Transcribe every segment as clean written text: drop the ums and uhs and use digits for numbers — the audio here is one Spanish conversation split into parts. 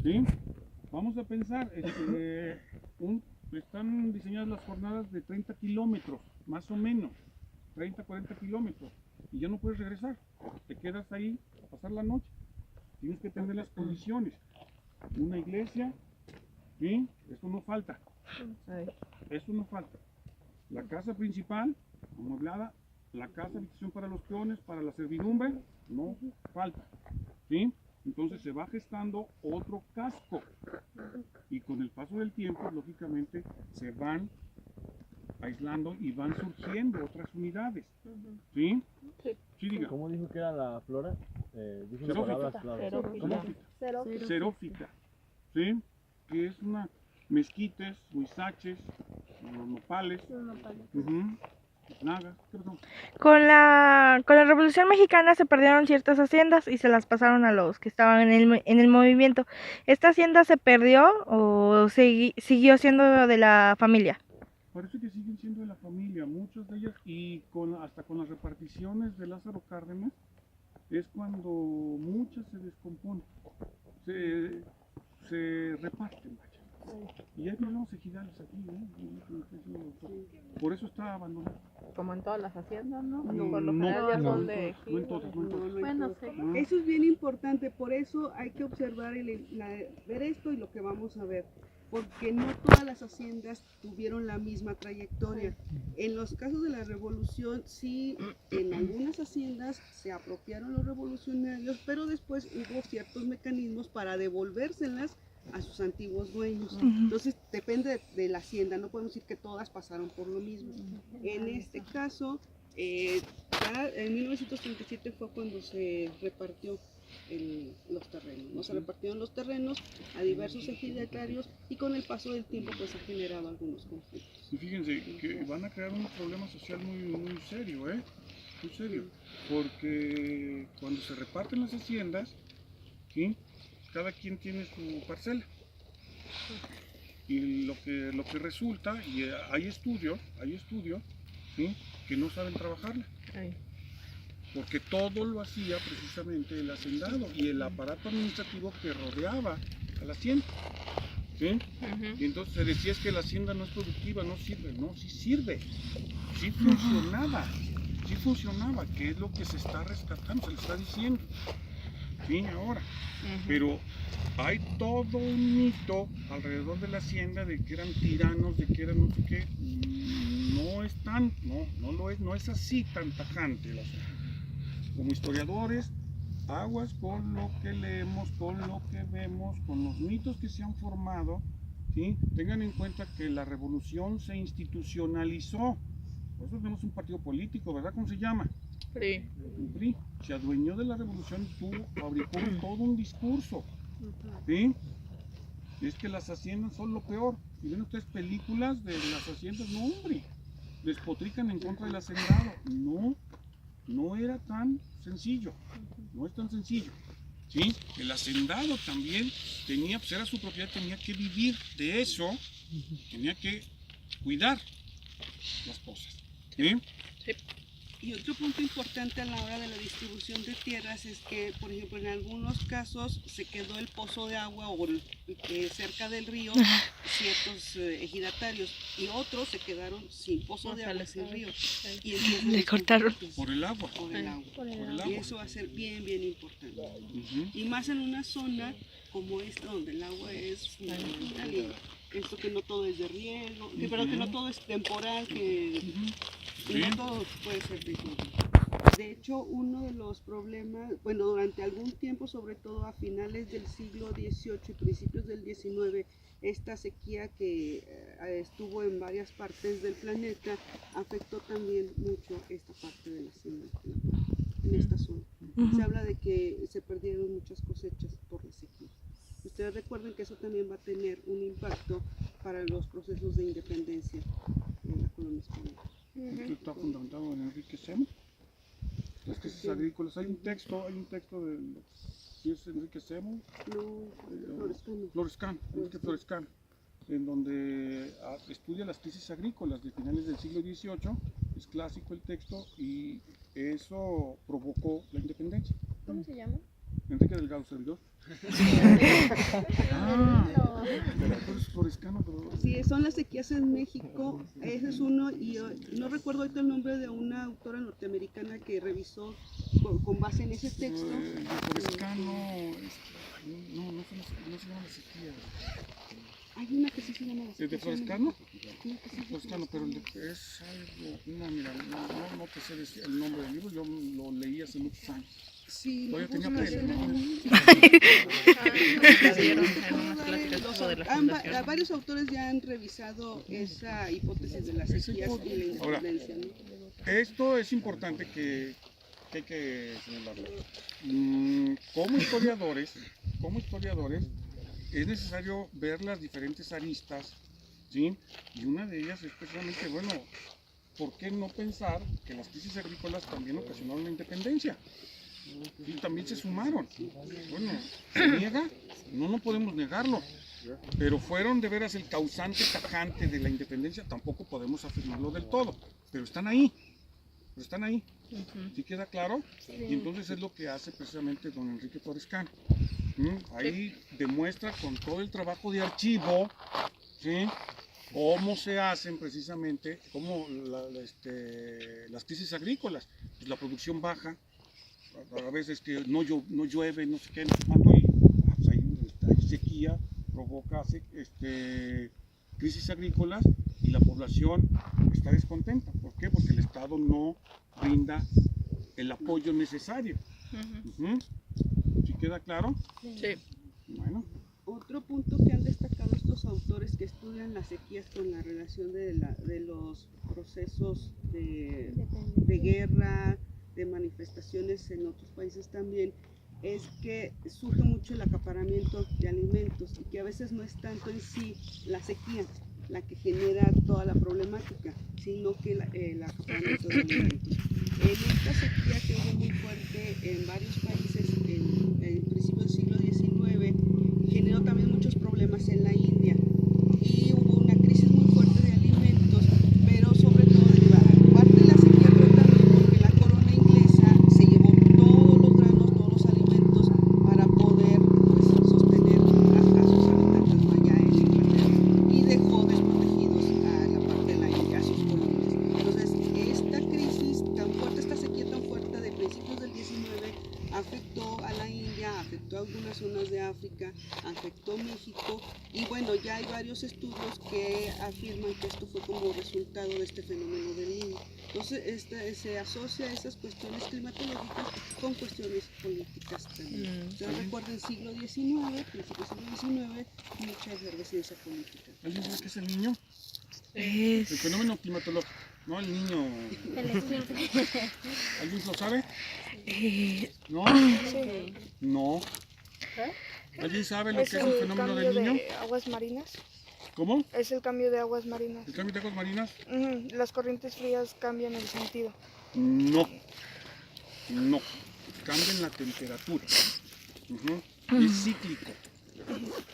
¿Sí? Vamos a pensar, están diseñadas las jornadas de 30 kilómetros, más o menos, 30, 40 kilómetros, y ya no puedes regresar, te quedas ahí a pasar la noche, tienes que tener las condiciones, una iglesia, ¿sí? Eso no falta, eso no falta, la casa principal, amueblada, la casa habitación para los peones, para la servidumbre, no falta, ¿sí? Entonces se va gestando otro casco y con el paso del tiempo, lógicamente, se van aislando y van surgiendo otras unidades. ¿Sí? Sí, diga. ¿Cómo dijo que era la flora? Dijo una Xerófita. palabra clave. Xerófita. Xerófita. ¿Sí? Que es una mezquites, huizaches, nopales, nagas. ¿Qué pasó? Con la Revolución Mexicana se perdieron ciertas haciendas y se las pasaron a los que estaban en el movimiento. ¿Esta hacienda se perdió o siguió siendo de la familia? Parece que siguen siendo de la familia, muchas de ellas, y hasta con las reparticiones de Lázaro Cárdenas, es cuando muchas se descomponen, se reparten, vaya. Y hay unos ejidales aquí, por eso está abandonado. Como en todas las haciendas, ¿no? No, Por lo general ya son de no en todas, no en todas. Bueno, sí. Eso es bien importante, por eso hay que observar, ver esto y lo que vamos a ver, porque no todas las haciendas tuvieron la misma trayectoria. En los casos de la revolución, sí, en algunas haciendas se apropiaron los revolucionarios, pero después hubo ciertos mecanismos para devolvérselas a sus antiguos dueños. Entonces depende de la hacienda, no podemos decir que todas pasaron por lo mismo. En este caso, ya en 1937 fue cuando se repartió los terrenos, ¿no? Se repartieron los terrenos a diversos ejidatarios y con el paso del tiempo pues ha generado algunos conflictos. Y fíjense que van a crear un problema social muy serio, muy serio, porque cuando se reparten las haciendas, ¿sí? Cada quien tiene su parcela y lo que resulta, y hay estudios, ¿sí? Que no saben trabajarla. Porque todo lo hacía precisamente el hacendado y el aparato administrativo que rodeaba a la hacienda. ¿Sí? Y entonces se decía es que la hacienda no es productiva, no sirve. No, sí sirve, sí funcionaba, que es lo que se está rescatando, se le está diciendo. Sí, ahora. Pero hay todo un mito alrededor de la hacienda de que eran tiranos, de que eran no sé qué. No es tan, no lo es, no es así tan tajante el asunto. Como historiadores, aguas con lo que leemos, con lo que vemos, con los mitos que se han formado, ¿sí? Tengan en cuenta que la revolución se institucionalizó, por eso tenemos un partido político, ¿verdad? ¿Cómo se llama? PRI. El PRI. Se adueñó de la revolución y fabricó todo un discurso, ¿sí? Es que las haciendas son lo peor. Si ven ustedes películas de las haciendas, no hombre, despotrican en contra del hacendado, no era tan sencillo, no es tan sencillo, ¿sí? El hacendado también tenía, pues era su propiedad, tenía que vivir de eso, tenía que cuidar las cosas, ¿sí? Sí. Y otro punto importante a la hora de la distribución de tierras es que, por ejemplo, en algunos casos se quedó el pozo de agua o cerca del río ciertos ejidatarios y otros se quedaron sin pozo de agua, sin río. Y Le cortaron. Por el agua. Por el agua. Por el Y agua. eso va a ser bien importante. Y más en una zona como esta donde el agua es fundamental. Y esto que no todo es de riego, pero que no todo es temporal, que no todo puede ser riego. De hecho, uno de los problemas, bueno, durante algún tiempo, sobre todo a finales del siglo XVIII y principios del XIX, esta sequía que estuvo en varias partes del planeta afectó también mucho esta parte de la hacienda, en esta zona. Se habla de que se perdieron muchas cosechas por la sequía. Ustedes recuerden que eso también va a tener un impacto para los procesos de independencia en la colonia española. Esto está fundamentado en Enrique Semo, las tesis agrícolas. Hay un texto de ¿sí es Enrique Semo? Enrique Florescano, en donde estudia las tesis agrícolas de finales del siglo XVIII, es clásico el texto y eso provocó la independencia. ¿Cómo se llama? Enrique Delgado Servidor. Veracruz Florescano, pero... Sí, son las sequías en México, ese es uno, y no recuerdo ahorita el nombre de una autora norteamericana que revisó con base en ese texto. Florescano, no se llama la sequía. Hay una que sí se llama la sequía. ¿De Florescano? Una que sí se Florescano, llama pero la es algo, mira, no te sé decir el nombre del libro, yo lo leí hace muchos años. Sí, Todavía tenía no, pelo, ¿no? La dieron en unas pláticas como de la fundación. varios autores ya han revisado esa hipótesis de las sequías y la Ahora, independencia, ¿no? Esto es importante que hay que señalarlo. Como historiadores, es necesario ver las diferentes aristas, ¿sí? Y una de ellas es precisamente, bueno, ¿por qué no pensar que las crisis agrícolas también ocasionaron la independencia? Y también se sumaron. Bueno, ¿se niega? No podemos negarlo. Pero fueron de veras el causante tajante de la independencia, tampoco podemos afirmarlo del todo. Pero están ahí. ¿Sí queda claro? Y entonces es lo que hace precisamente don Enrique Florescano. Ahí demuestra con todo el trabajo de archivo, ¿sí?, cómo se hacen precisamente, cómo las crisis agrícolas. Pues la producción baja, a veces que no llueve, no sé qué, no sé cuánto, y pues hay sequía, provoca crisis agrícolas y la población está descontenta. ¿Por qué? Porque el Estado no brinda el apoyo necesario. ¿Sí queda claro? Sí. Bueno. Otro punto que han destacado estos autores que estudian las sequías con la relación de los procesos de guerra, de manifestaciones en otros países también, es que surge mucho el acaparamiento de alimentos y que a veces no es tanto en sí la sequía la que genera toda la problemática, sino que el acaparamiento de alimentos. En esta sequía que hubo muy fuerte en varios países en principio del siglo XIX, generó también muchos problemas en la India y hubo una crisis muy fuerte de alimentos, pero sobre todo parte de la sequía fue también porque la corona inglesa se llevó todos los granos, todos los alimentos para poder sostener a sus habitantes allá en Inglaterra y dejó desprotegidos a la parte de la India, a sus colonias. Entonces, esta crisis tan fuerte, esta sequía tan fuerte de principios del 19 afectó a la India, afectó a algunas zonas de África, afectó México y bueno, ya hay varios estudios que afirman que esto fue como resultado de este fenómeno del Niño. Entonces se asocia esas cuestiones climatológicas con cuestiones políticas también. Entonces recuerden siglo XIX, principios del siglo XIX, mucha efervescencia política. ¿Alguien sabe qué es el Niño? Es... El fenómeno climatológico, no el niño. ¿Alguien lo sabe? ¿No? No. ¿Alguien sabe lo que es el fenómeno del Niño? De aguas marinas. ¿Cómo? Es el cambio de aguas marinas. ¿El cambio de aguas marinas? Las corrientes frías cambian el sentido. No. Cambian la temperatura. Es cíclico.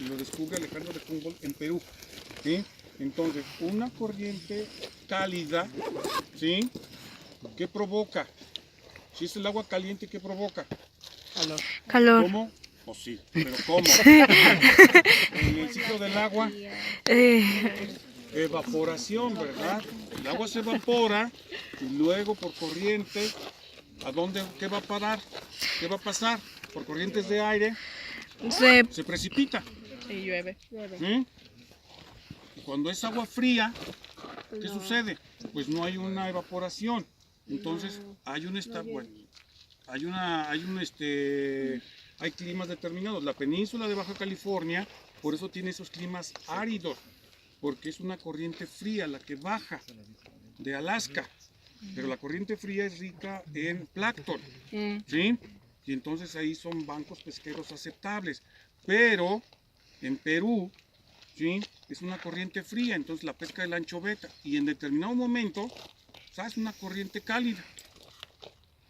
Y lo descubre Alejandro de Humboldt en Perú. ¿Sí? Entonces, una corriente cálida, ¿sí?, ¿qué provoca? Si es el agua caliente, ¿qué provoca? Calor. ¿Cómo? Pues sí, pero ¿cómo? En el ciclo del agua, evaporación, ¿verdad? El agua se evapora y luego por corriente, ¿a dónde? ¿Qué va a parar? ¿Qué va a pasar? Por corrientes de aire, se precipita. Y llueve. ¿Sí? Cuando es agua fría, ¿qué sucede? Pues no hay una evaporación. Entonces hay hay climas determinados. La península de Baja California, por eso tiene esos climas áridos, porque es una corriente fría la que baja de Alaska. Pero la corriente fría es rica en plancton, ¿sí? Y entonces ahí son bancos pesqueros aceptables. Pero en Perú, ¿sí?, es una corriente fría, entonces la pesca del anchoveta, y en determinado momento, ¿sabes?, una corriente cálida.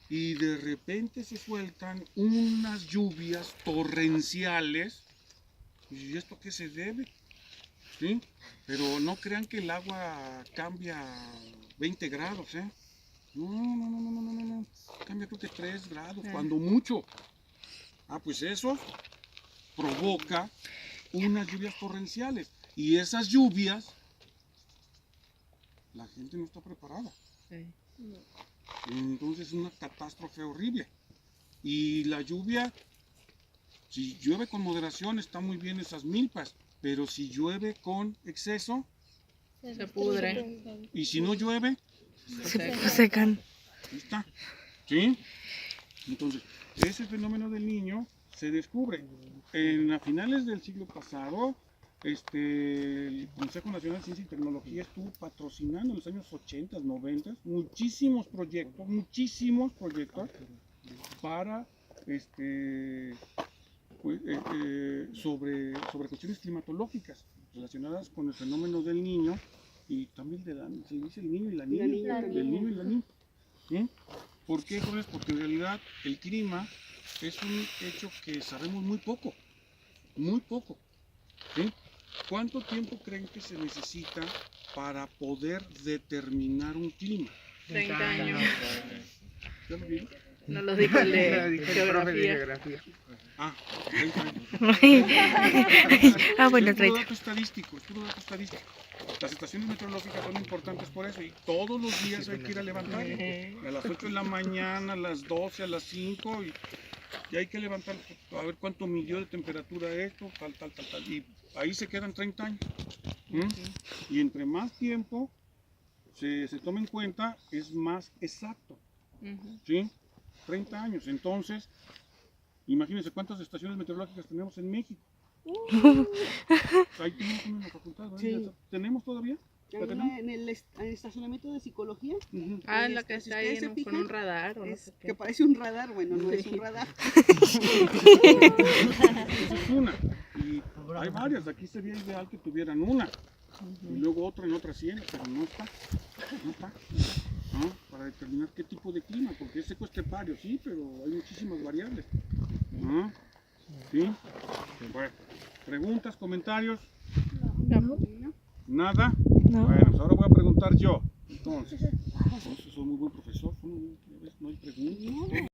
Y de repente se sueltan unas lluvias torrenciales. ¿Y esto a qué se debe? ¿Sí? Pero no crean que el agua cambia 20 grados, ¿eh? No. Cambia creo que 3 grados, cuando mucho. Ah, pues eso provoca unas lluvias torrenciales. Y esas lluvias, la gente no está preparada. Sí. Entonces es una catástrofe horrible. Y la lluvia, si llueve con moderación, está muy bien esas milpas, pero si llueve con exceso, Se pudre. y si no llueve, Se secan. ahí está. ¿Sí? Entonces, ese fenómeno del niño se descubre. A finales del siglo pasado, el Consejo Nacional de Ciencia y Tecnología estuvo patrocinando en los años 80, 90 muchísimos proyectos para sobre cuestiones climatológicas relacionadas con el fenómeno del niño y también se dice el niño y la niña, el niño y la niña. ¿Sí? ¿Por qué, jóvenes? Porque en realidad el clima es un hecho que sabemos muy poco. ¿Sí? ¿Cuánto tiempo creen que se necesita para poder determinar un clima? 30 años. ¿Ya lo vieron? No lo dijo el de geografía. Ah, 30 años. Bueno, Es puro 30. dato estadístico, es puro dato estadístico. Las estaciones meteorológicas son importantes por eso y todos los días hay que ir a levantar. A las 8 de la mañana, a las 12, a las 5 y hay que levantar a ver cuánto midió de temperatura esto, tal. Y ahí se quedan 30 años. Y entre más tiempo se toma en cuenta, es más exacto. ¿Sí? 30 años. Entonces, imagínense cuántas estaciones meteorológicas tenemos en México. Ahí tenemos una en la facultad, ¿verdad? Sí. ¿Tenemos todavía? ¿La Hay tenemos? una en el estacionamiento de psicología, Ujú. Ah, la que Si está ustedes ahí se ¿no? fijan, con un radar o no es sé que qué. parece un radar, bueno, no es un radar. Esa es una. Y hay varias. Aquí sería ideal que tuvieran una. Y luego otra en otra hacienda, pero no está. ¿No? Para determinar qué tipo de clima, porque es seco estepario, sí, pero hay muchísimas variables. ¿No? ¿Sí? Bueno, preguntas, comentarios, nada. No. Bueno, pues ahora voy a preguntar yo. Entonces, soy muy buen profesor, no hay preguntas.